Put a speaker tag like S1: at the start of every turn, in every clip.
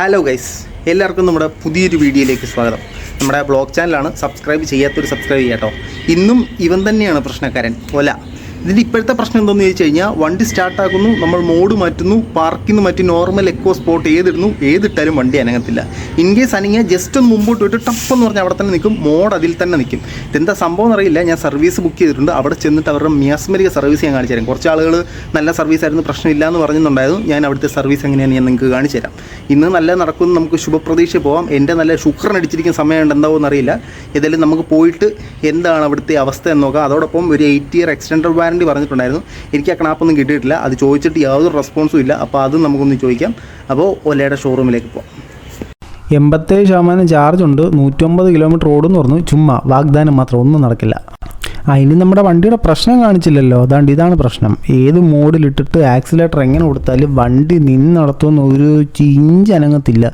S1: Hello guys, എല്ലാവർക്കും നമ്മുടെ പുതിയൊരു വീഡിയോയിലേക്ക് സ്വാഗതം. നമ്മുടെ ബ്ലോഗ് ചാനലാണ്. സബ്സ്ക്രൈബ് ചെയ്യാത്തൊരു സബ്സ്ക്രൈബ് ചെയ്യാം കേട്ടോ. ഇന്നും ഇവൻ തന്നെയാണ് പ്രശ്നക്കാരൻ, ഒല. ഇതിൻ്റെ ഇപ്പോഴത്തെ പ്രശ്നം എന്താണെന്ന് ചോദിച്ചു കഴിഞ്ഞാൽ, വണ്ടി സ്റ്റാർട്ടാക്കുന്നു, നമ്മൾ മോഡ് മാറ്റുന്നു, പാർക്കിൽ നിന്ന് മറ്റ് നോർമൽ എക്കോ സ്പോട്ട് ഏതിടുന്നു, ഏതിട്ടാലും വണ്ടി അനങ്ങത്തില്ല. ഇൻ കേസ് അനങ്ങിയാൽ ജസ്റ്റ് ഒന്ന് മുമ്പോട്ട് പോയിട്ട് ടപ്പെന്ന് പറഞ്ഞാൽ അവിടെ തന്നെ നിൽക്കും, മോഡ് അതിൽ തന്നെ നിൽക്കും. ഇതെന്താ സംഭവം എന്നറിയില്ല. ഞാൻ സർവീസ് ബുക്ക് ചെയ്തിട്ടുണ്ട്. അവിടെ ചെന്നിട്ട് അവരുടെ മിയാസ്മരിക സർവീസ് ഞാൻ കാണിച്ചു തരാം. കുറച്ച് ആളുകൾ നല്ല സർവീസ് ആയിരുന്നു, പ്രശ്നമില്ല എന്ന് പറയുന്നുണ്ടായിരുന്നു. ഞാൻ അവിടുത്തെ സർവീസ് എങ്ങനെയാണ് ഞാൻ നിങ്ങൾക്ക് കാണിച്ചു തരാം. ഇന്ന് നല്ല നടക്കുന്നു, നമുക്ക് ശുഭപ്രതീക്ഷ പോകാം. എൻ്റെ നല്ല ശുക്രനടിച്ചിരിക്കുന്ന സമയമുണ്ട്, എന്താവും എന്നറിയില്ല. ഏതായാലും നമുക്ക് പോയിട്ട് എന്താണ് അവിടുത്തെ അവസ്ഥ എന്ന് നോക്കാം. അതോടൊപ്പം ഒരു 8 ഇയർ എക്സ്റ്റൻഡഡ് വാറണ്ടി പറഞ്ഞിട്ടുണ്ടായിരുന്നു. എനിക്ക് ആ കണാപ്പൊന്നും കിട്ടിയിട്ടില്ല. അത് ചോദിച്ചിട്ട് യാതൊരു റെസ്പോൺസും ഇല്ല. അപ്പോൾ അതും നമുക്കൊന്ന് ചോദിക്കാം. അപ്പോൾ ഒലയുടെ ഷോറൂമിലേക്ക് പോകാം.
S2: 87% ചാർജ് ഉണ്ട്, 109 കിലോമീറ്റർ ഓടുമെന്ന് പറഞ്ഞു. ചുമ്മാ വാഗ്ദാനം മാത്രം, ഒന്നും നടക്കില്ല. ഇനി നമ്മുടെ വണ്ടിയുടെ പ്രശ്നം കാണിച്ചില്ലല്ലോ. അതാണ്ട് ഇതാണ് പ്രശ്നം. ഏത് മോഡിലിട്ടിട്ട് ആക്സിലേറ്റർ എങ്ങനെ കൊടുത്താലും വണ്ടി നിന്നടത്തുമെന്ന് ഒരു ഇഞ്ച് അനങ്ങത്തില്ല.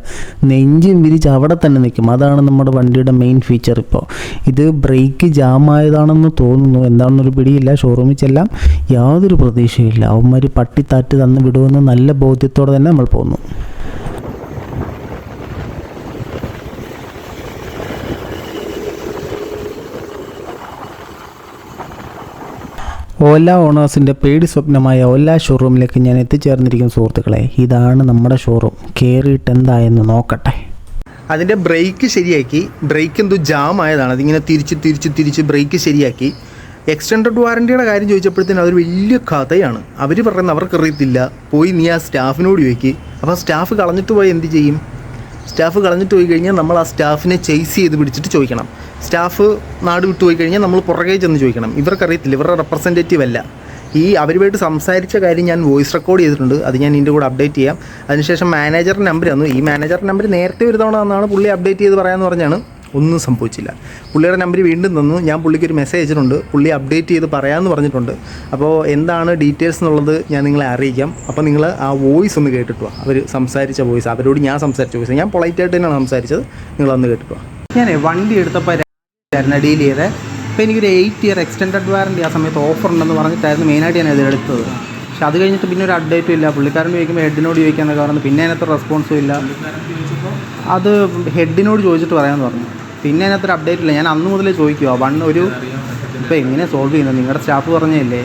S2: നെഞ്ചും വിരിച്ച് അവിടെ തന്നെ നിൽക്കും. അതാണ് നമ്മുടെ വണ്ടിയുടെ മെയിൻ ഫീച്ചർ. ഇപ്പോൾ ഇത് ബ്രേക്ക് ജാമായതാണെന്ന് തോന്നുന്നു. എന്താണെന്നൊരു പിടിയില്ല. ഷോറൂമിൽ ചെല്ലാം, യാതൊരു പ്രതീക്ഷയില്ല. അവന്മാർ പട്ടിത്താറ്റ് തന്ന് വിടുമെന്ന് നല്ല ബോധ്യത്തോടെ തന്നെ നമ്മൾ പോകുന്നു. ഓല ഓണേഴ്സിൻ്റെ പേടി സ്വപ്നമായ ഓല ഷോറൂമിലേക്ക് ഞാൻ എത്തിച്ചേർന്നിരിക്കും സുഹൃത്തുക്കളെ. ഇതാണ് നമ്മുടെ ഷോറൂം. കയറിയിട്ട് എന്തായെന്ന് നോക്കട്ടെ.
S1: അതിൻ്റെ ബ്രേക്ക് ശരിയാക്കി. ബ്രേക്ക് എന്തോ ജാം ആയതാണ്. അതിങ്ങനെ തിരിച്ച് ബ്രേക്ക് ശരിയാക്കി. എക്സ്റ്റൻഡഡ് വാറണ്ടിയുടെ കാര്യം ചോദിച്ചപ്പോഴത്തേനും അതൊരു വലിയ കഥയാണ്. അവർ പറയുന്നത് അവർക്കറിയത്തില്ല. പോയി നീ ആ സ്റ്റാഫിനോട് ചോദിക്കുക. അപ്പോൾ സ്റ്റാഫ് കളഞ്ഞിട്ട് പോയി എന്ത് ചെയ്യും? സ്റ്റാഫ് കളഞ്ഞിട്ട് പോയി കഴിഞ്ഞാൽ നമ്മൾ ആ സ്റ്റാഫിനെ ചേസ് ചെയ്ത് പിടിച്ചിട്ട് ചോദിക്കണം. സ്റ്റാഫ് നാട് വിട്ടു പോയി കഴിഞ്ഞാൽ നമ്മൾ പുറകെ ചെന്ന് ചോദിക്കണം. ഇവർക്കറിയത്തില്ല, ഇവരുടെ റെപ്രസെൻറ്റേറ്റീവ് അല്ല. അവരുമായിട്ട് സംസാരിച്ച കാര്യം ഞാൻ വോയിസ് റെക്കോർഡ് ചെയ്തിട്ടുണ്ട്. അത് ഞാൻ ഇതിൻ്റെ കൂടെ അപ്ഡേറ്റ് ചെയ്യാം. അതിനുശേഷം മാനേജറിൻ്റെ നമ്പർ തന്നു. ഈ മാനേജറിൻ്റെ നമ്പർ നേരത്തെ ഒരു തവണ തന്നാണ്, പുള്ളി അപ്ഡേറ്റ് ചെയ്ത് പറയാമെന്ന് പറഞ്ഞാണ്. ഒന്നും സംഭവിച്ചില്ല. പുള്ളിയുടെ നമ്പർ വീണ്ടും തന്നു. ഞാൻ പുള്ളിക്കൊരു മെസ്സേജ് അയച്ചിട്ടുണ്ട്. പുള്ളി അപ്ഡേറ്റ് ചെയ്ത് പറയാമെന്ന് പറഞ്ഞിട്ടുണ്ട്. അപ്പോൾ എന്താണ് ഡീറ്റെയിൽസ് എന്നുള്ളത് ഞാൻ നിങ്ങളെ അറിയിക്കാം. അപ്പോൾ നിങ്ങൾ ആ വോയിസ് ഒന്ന് കേട്ടിട്ട് വാ. അവർ സംസാരിച്ച വോയിസ്, അവരോട് ഞാൻ സംസാരിച്ച വോയിസ്. ഞാൻ പൊളൈറ്റായിട്ട് തന്നെയാണ് സംസാരിച്ചത്. നിങ്ങളൊന്ന് കേട്ടിട്ട് വാ. ഞാൻ വണ്ടി എടുത്തപ്പോൾ ഡീൽ ചെയ്തത്. അപ്പോൾ എനിക്കൊരു 8 ഇയർ എക്സ്റ്റൻഡഡ് വാറണ്ടി ആ സമയത്ത് ഓഫർ ഉണ്ടെന്ന് പറഞ്ഞിട്ടായിരുന്നു മെയിനായിട്ട് ഞാൻ ഇത് എടുത്തത്. പക്ഷെ അത് കഴിഞ്ഞിട്ട് പിന്നെ ഒരു അപ്ഡേറ്റും ഇല്ല. പുള്ളിക്കാരൻ ചോദിക്കുമ്പോൾ ഹെഡിനോട് ചോദിക്കാമെന്നൊക്കെ പറഞ്ഞു. പിന്നെ അതിനകത്ത് റെസ്പോൺസും ഇല്ല. അത് ഹെഡിനോട് ചോദിച്ചിട്ട് പറയാമെന്ന് പറഞ്ഞു. പിന്നെ അതിനകത്തൊരു അപ്ഡേറ്റ് ഇല്ല. ഞാൻ അന്ന് മുതലേ ചോദിക്കുക ഇപ്പോൾ എങ്ങനെ സോൾവ് ചെയ്യുന്നത്? നിങ്ങളുടെ സ്റ്റാഫ് പറഞ്ഞല്ലേ.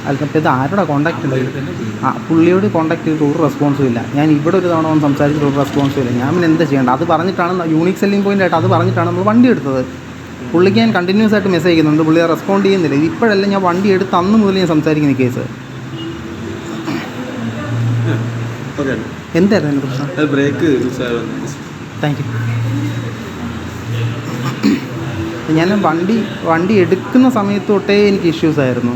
S1: അപ്പോൾ ഇത് ആരോടാ കോൺടാക്റ്റ് ഉണ്ട്? പുള്ളിയോട് കോൺടാക്ട് ചെയ്തിട്ട് ഒരു റെസ്പോൺസും ഇല്ല. ഞാൻ ഇവിടെ ഒരു തവണ സംസാരിച്ചിട്ട് ഒരു റെസ്പോൺസും ഇല്ല. ഞാൻ പിന്നെ എന്താ ചെയ്യേണ്ടത്? അത് പറഞ്ഞിട്ടാണ് യൂണിക് സെല്ലിംഗ് പോയിൻ്റ് ആയിട്ട് അത് പറഞ്ഞിട്ടാണ് നമ്മൾ വണ്ടി എടുത്തത്. പുള്ളിക്ക് ഞാൻ കണ്ടിന്യൂസ് ആയിട്ട് മെസ്സേജ് അയക്കുന്നുണ്ട്. പുള്ളി റെസ്പോണ്ട് ചെയ്യുന്നില്ല. ഇപ്പോഴല്ല, ഞാൻ വണ്ടി എടുത്ത് അന്ന് മുതൽ ഞാൻ സംസാരിക്കുന്ന കേസ്. എന്തായിരുന്നു എൻ്റെ പ്രശ്നം?
S3: ബ്രേക്ക്.
S1: Thank you. ഞാൻ വണ്ടി എടുക്കുന്ന സമയത്ത് തൊട്ടേ എനിക്ക് ഇഷ്യൂസ് ആയിരുന്നു.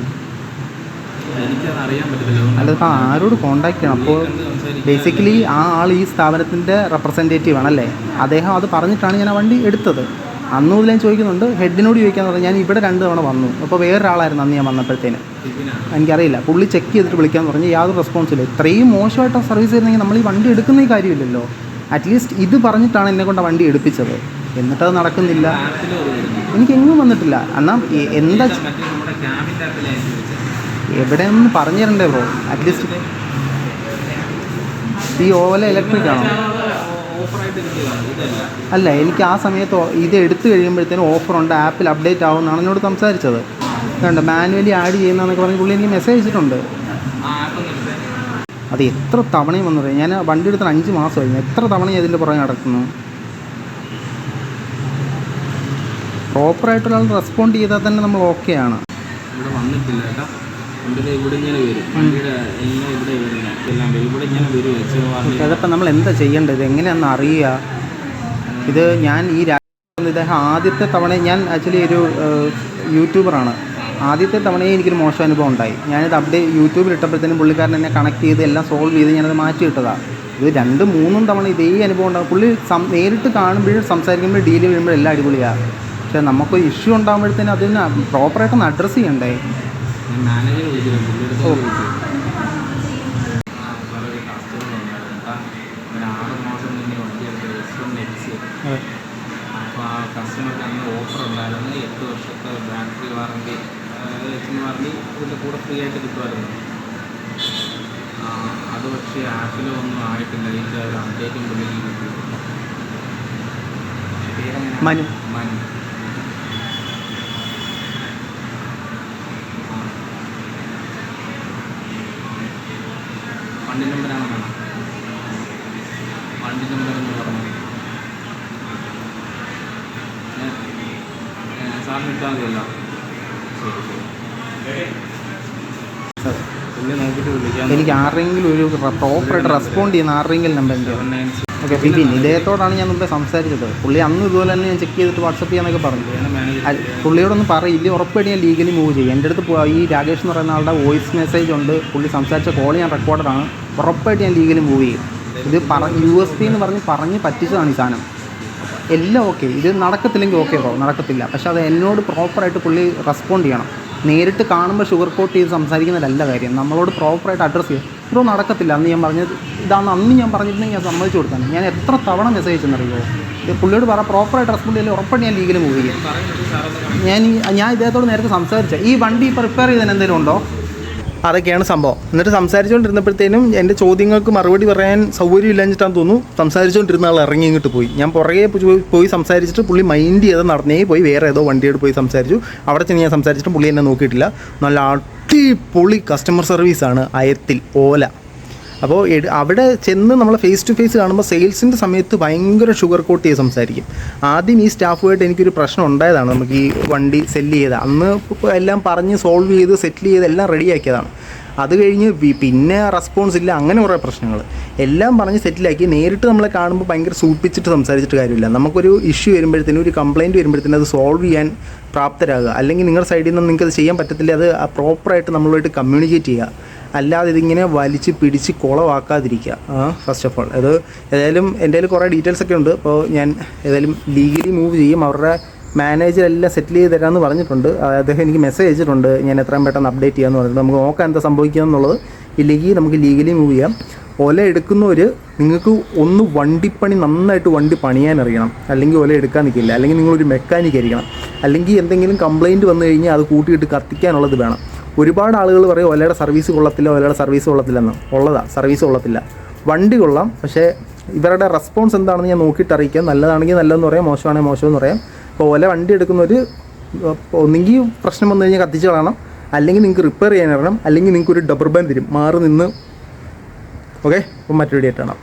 S1: അല്ല, ആരോട് കോണ്ടാക്ട് ചെയ്യണം? അപ്പോൾ ബേസിക്കലി ആ ആൾ ഈ സ്ഥാപനത്തിൻ്റെ റെപ്രസെൻറ്റേറ്റീവ് ആണല്ലേ. അദ്ദേഹം അത് പറഞ്ഞിട്ടാണ് ഞാൻ ആ വണ്ടി എടുത്തത്. അന്ന് മുതൽ ഞാൻ ചോദിക്കുന്നുണ്ട്. ഹെഡിനോട് ചോദിക്കാന്ന് പറഞ്ഞാൽ ഞാൻ ഇവിടെ 2 തവണ വന്നു. അപ്പോൾ വേറൊരാളായിരുന്നു അന്ന് ഞാൻ വന്നപ്പോഴത്തേന്. എനിക്കറിയില്ല. പുള്ളി ചെക്ക് ചെയ്തിട്ട് വിളിക്കാമെന്ന് പറഞ്ഞ് യാതൊരു റെസ്പോൺസില്ല. ഇത്രയും മോശമായിട്ട് സർവീസ് ചെയ്യുന്നെങ്കിൽ നമ്മൾ ഈ വണ്ടി എടുക്കുന്ന ഈ കാര്യമില്ലല്ലോ. അറ്റ്ലീസ്റ്റ് ഇത് പറഞ്ഞിട്ടാണ് എന്നെ കൊണ്ട് വണ്ടി എടുപ്പിച്ചത്. എന്നിട്ടത് നടക്കുന്നില്ല. എനിക്കെങ്ങും വന്നിട്ടില്ല. എന്നാൽ എന്താ എവിടെയൊന്നും പറഞ്ഞു തരണ്ടേ ബ്രോ? അറ്റ്ലീസ്റ്റ് ഈ ഓല ഇലക്ട്രിക് ആണോ? അല്ല, എനിക്ക് ആ സമയത്ത് ഇത് എടുത്തു കഴിയുമ്പോഴത്തേനും ഓഫറുണ്ട്, ആപ്പിൽ അപ്ഡേറ്റ് ആവുമെന്നാണ് എന്നോട് സംസാരിച്ചത്. കണ്ടോ, മാനുവലി ആഡ് ചെയ്യുന്നതെന്നൊക്കെ പറഞ്ഞ് പുള്ളി എനിക്ക് മെസ്സേജ് അയച്ചിട്ടുണ്ട്. അത് എത്ര തവണയും വന്നു പറയും. ഞാൻ വണ്ടി എടുത്തിട്ട് 5 മാസം കഴിഞ്ഞു. എത്ര തവണയും അതിൻ്റെ പുറകെ നടക്കുന്നു. പ്രോപ്പറായിട്ടുള്ള ആൾ റെസ്പോണ്ട് ചെയ്താൽ തന്നെ നമ്മൾ ഓക്കെയാണ്.
S3: ഇവിടെ വന്നിട്ടില്ല കേട്ടോ. ഇവിടെ ഇങ്ങനെ വരും. വണ്ടിയുടെ എല്ലാം ഇവിടെ വരുന്നത് എല്ലാം ഇവിടെ ഇങ്ങനെ വരും.
S1: അതപ്പോൾ നമ്മൾ എന്താ ചെയ്യേണ്ടത്? ഇത് എങ്ങനെയാണെന്ന് അറിയുക? ഇത് ഞാൻ ഇദ്ദേഹം ആദ്യത്തെ തവണ, ഞാൻ ആക്ച്വലി ഒരു യൂട്യൂബറാണ്. ആദ്യത്തെ തവണയേ എനിക്കൊരു മോശം അനുഭവം ഉണ്ടായി. ഞാനിത് യൂട്യൂബിൽ ഇട്ടപ്പോഴത്തേനും പുള്ളിക്കാരൻ എന്നെ കണക്ട് ചെയ്ത് എല്ലാം സോൾവ് ചെയ്ത് ഞാനത് മാറ്റിയിട്ടതാണ്. ഇത് 2-3 തവണ ഇതേ അനുഭവം ഉണ്ടാകും. പുള്ളി നേരിട്ട് കാണുമ്പോഴും സംസാരിക്കുമ്പോഴും ഡീൽ ചെയ്യുമ്പോഴും എല്ലാം അടിപൊളിയാണ്. പക്ഷേ നമുക്കൊരു ഇഷ്യൂ ഉണ്ടാകുമ്പോഴത്തേനും അതിന് പ്രോപ്പറായിട്ടൊന്ന് അഡ്രസ്സ് ചെയ്യണ്ടേ?
S3: മാനേജർ അപ്പോൾ ആ കസ്റ്റമർക്ക് അന്ന് ഓഫർ ഉണ്ടായിരുന്നു. 8 വർഷത്തെ ബാറ്ററി വാറണ്ടി ഇതിൻ്റെ കൂടെ ഫ്രീ ആയിട്ട് കിട്ടുമായിരുന്നു. അത് പക്ഷേ ആപ്പിലോ ഒന്നും ആയിട്ടില്ല. ഇതിൻ്റെ ഒരു ഏറ്റവും കൂടുതൽ പേരെങ്ങനെ?
S1: മനു.
S3: മനു. വണ്ടി നമ്പറാണ് വേണം. വണ്ടി നമ്പർ എന്ന് പറഞ്ഞു സാറിന് ഇട്ടാൽ മതിയല്ലോ. ശരി ശരി. പുള്ളി നോക്കിയിട്ട് വിളിക്കാം.
S1: എനിക്ക് ആരെങ്കിലും ഒരു പ്രോപ്പറായിട്ട് റെസ്പോണ്ട് ചെയ്യുന്ന ആരെങ്കിലും നമ്പർ ഉണ്ട്.
S3: 796.
S1: ഓക്കെ. പിന്നെ ഇദ്ദേഹത്തോടാണ് ഞാൻ മുമ്പേ സംസാരിച്ചത്. പുള്ളി അന്ന് ഇതുപോലെ തന്നെ ഞാൻ ചെക്ക് ചെയ്തിട്ട് വാട്സപ്പ് ചെയ്യാനൊക്കെ പറഞ്ഞു. പുള്ളിയോടൊന്നും പറയില്ല, ഉറപ്പായിട്ട് ഞാൻ ലീഗലി മൂവ് ചെയ്യും. എൻ്റെ അടുത്ത് ഈ രാകേഷ് എന്ന് പറയുന്ന ആളുടെ വോയിസ് മെസ്സേജ് ഉണ്ട്, പുള്ളി സംസാരിച്ച കോൾ ഞാൻ റെക്കോർഡറാണ്. ഉറപ്പായിട്ട് ഞാൻ ലീഗലി മൂവ് ചെയ്യും. ഇത് USP എന്ന് പറഞ്ഞ് പറ്റിച്ചതാണ് ഈ സാധനം. എല്ലാം ഓക്കെ, ഇത് നടക്കത്തില്ലെങ്കിൽ ഓക്കെ ബ്രോ, നടക്കത്തില്ല. പക്ഷേ അത് എന്നോട് പ്രോപ്പറായിട്ട് പുള്ളി റെസ്പോണ്ട് ചെയ്യണം. നേരിട്ട് കാണുമ്പോൾ ഷുഗർ കോട്ട് ചെയ്ത് സംസാരിക്കുന്നതല്ല കാര്യം, നമ്മളോട് പ്രോപ്പറായിട്ട് അഡ്രസ്സ് ചെയ്യും. ബ്രോ നടക്കത്തില്ല, അന്ന് ഞാൻ പറഞ്ഞത് ഇതാണ്, അന്ന് ഞാൻ പറഞ്ഞിട്ടുണ്ടെങ്കിൽ ഞാൻ സമ്മതിച്ചു കൊടുത്താണ്. ഞാൻ എത്ര തവണ മെസ്സേജ് ചെന്നറിയോ, പുള്ളിയോട് പ്രോപ്പറായിട്ട് റെസ്പോണ്ട് ചെയ്യില്ല, ഉറപ്പായിട്ട് ഞാൻ ലീഗലി മൂവ് ചെയ്യും. ഞാൻ ഇദ്ദേഹത്തോട് നേരത്തെ സംസാരിച്ച ഈ വണ്ടി ഇപ്പോൾ റിപ്പയർ ചെയ്തതിന് എന്തെങ്കിലും ഉണ്ടോ, അതൊക്കെയാണ് സംഭവം. എന്നിട്ട് സംസാരിച്ചുകൊണ്ടിരുന്നപ്പോഴത്തേനും എൻ്റെ ചോദ്യങ്ങൾക്ക് മറുപടി പറയാൻ സൗകര്യമില്ലാഞ്ഞിട്ടാന്ന് തോന്നുന്നു, സംസാരിച്ചുകൊണ്ടിരുന്ന ആൾ ഇറങ്ങി ഇങ്ങോട്ട് പോയി. ഞാൻ പുറകെ പോയി സംസാരിച്ചിട്ട് പുള്ളി മൈൻഡ് ചെയ്ത് നടന്നേ പോയി വേറെ ഏതോ വണ്ടിയോട് പോയി സംസാരിച്ചു. അവിടെ ചെന്ന് ഞാൻ സംസാരിച്ചിട്ട് പുള്ളി എന്നെ നോക്കിയിട്ടില്ല. നല്ല അടിപൊളി കസ്റ്റമർ സർവീസാണ് അയത്തിൽ ഓല. അപ്പോൾ അവിടെ ചെന്ന് നമ്മൾ ഫേസ് ടു ഫേസ് കാണുമ്പോൾ സെയിൽസിൻ്റെ സമയത്ത് ഭയങ്കര ഷുഗർ കോട്ട് ചെയ്ത് സംസാരിക്കും. ആദ്യം ഈ സ്റ്റാഫുമായിട്ട് എനിക്കൊരു പ്രശ്നം ഉണ്ടായതാണ്. നമുക്ക് ഈ വണ്ടി സെല്ല് ചെയ്ത് അന്ന് എല്ലാം പറഞ്ഞ് സോൾവ് ചെയ്ത് സെറ്റിൽ ചെയ്ത് എല്ലാം റെഡിയാക്കിയതാണ്. അത് കഴിഞ്ഞ് പിന്നെ റെസ്പോൺസ് ഇല്ല, അങ്ങനെ കുറേ പ്രശ്നങ്ങൾ എല്ലാം പറഞ്ഞ് സെറ്റിലാക്കി. നേരിട്ട് നമ്മളെ കാണുമ്പോൾ ഭയങ്കര സൂപ്പിച്ചിട്ട് സംസാരിച്ചിട്ട് കാര്യമില്ല. നമുക്കൊരു ഇഷ്യൂ വരുമ്പോഴത്തേനും, ഒരു കംപ്ലയിൻറ്റ് വരുമ്പോഴത്തേനും അത് സോൾവ് ചെയ്യാൻ പ്രാപ്തരാകുക. അല്ലെങ്കിൽ നിങ്ങളുടെ സൈഡിൽ നിന്ന് നിങ്ങൾക്ക് അത് ചെയ്യാൻ പറ്റത്തില്ല, അത് പ്രോപ്പറായിട്ട് നമ്മളുമായിട്ട് കമ്മ്യൂണിക്കേറ്റ് ചെയ്യുക. അല്ലാതെ ഇതിങ്ങനെ വലിച്ച് പിടിച്ച് കുളമാക്കാതിരിക്കുക. ഫസ്റ്റ് ഓഫ് ഓൾ അത് ഏതായാലും എൻ്റെ കയ്യിൽ കുറേ ഡീറ്റെയിൽസ് ഒക്കെ ഉണ്ട്. അപ്പോൾ ഞാൻ ഏതായാലും ലീഗലി മൂവ് ചെയ്യും. അവരുടെ മാനേജർ എല്ലാം സെറ്റിൽ ചെയ്ത് തരാമെന്ന് പറഞ്ഞിട്ടുണ്ട്. അദ്ദേഹം എനിക്ക് മെസ്സേജ് അയച്ചിട്ടുണ്ട്, ഞാൻ എത്രയും പെട്ടെന്ന് അപ്ഡേറ്റ് ചെയ്യാമെന്ന് പറഞ്ഞിട്ട്. നമുക്ക് നോക്കാം എന്താ സംഭവിക്കുക എന്നുള്ളത്. ഇല്ലെങ്കിൽ നമുക്ക് ലീഗലി മൂവ് ചെയ്യാം. ഒല എടുക്കുന്നവർ നിങ്ങൾക്ക് ഒന്ന് വണ്ടിപ്പണി നന്നായിട്ട് വണ്ടി പണിയാനറിയണം, അല്ലെങ്കിൽ ഒല എടുക്കാൻ നിൽക്കില്ല. അല്ലെങ്കിൽ നിങ്ങളൊരു മെക്കാനിക് ആയിരിക്കണം. അല്ലെങ്കിൽ എന്തെങ്കിലും കംപ്ലയിൻറ്റ് വന്നു കഴിഞ്ഞാൽ അത് കൂട്ടിയിട്ട് കത്തിക്കാനുള്ളത് വേണം. ഒരുപാട് ആളുകൾ പറയും ഒലയുടെ സർവീസ് കൊള്ളത്തില്ല, ഒലയുടെ സർവീസ് കൊള്ളത്തില്ലെന്ന്. സർവീസ് കൊള്ളത്തില്ല, വണ്ടി കൊള്ളാം. പക്ഷേ ഇവരുടെ റെസ്പോൺസ് എന്താണെന്ന് ഞാൻ നോക്കിയിട്ട് അറിയിക്കാം. നല്ലതാണെങ്കിൽ നല്ലതെന്ന് പറയാം, മോശമാണെങ്കിൽ മോശമെന്ന് പറയാം. അപ്പോൾ ഒല വണ്ടി എടുക്കുന്നൊരു ഒന്നെങ്കിൽ പ്രശ്നം വന്നു കഴിഞ്ഞാൽ കത്തിച്ച് കളയണം, അല്ലെങ്കിൽ നിങ്ങൾക്ക് റിപ്പയർ ചെയ്യാൻ അറിയണം, അല്ലെങ്കിൽ നിങ്ങൾക്ക് ഒരു ഡബർ ബാൻഡ് തരും മാറി നിന്ന്. ഓക്കെ, അപ്പോൾ മറ്റൊരു വീഡിയോ ആയിട്ടാണ്.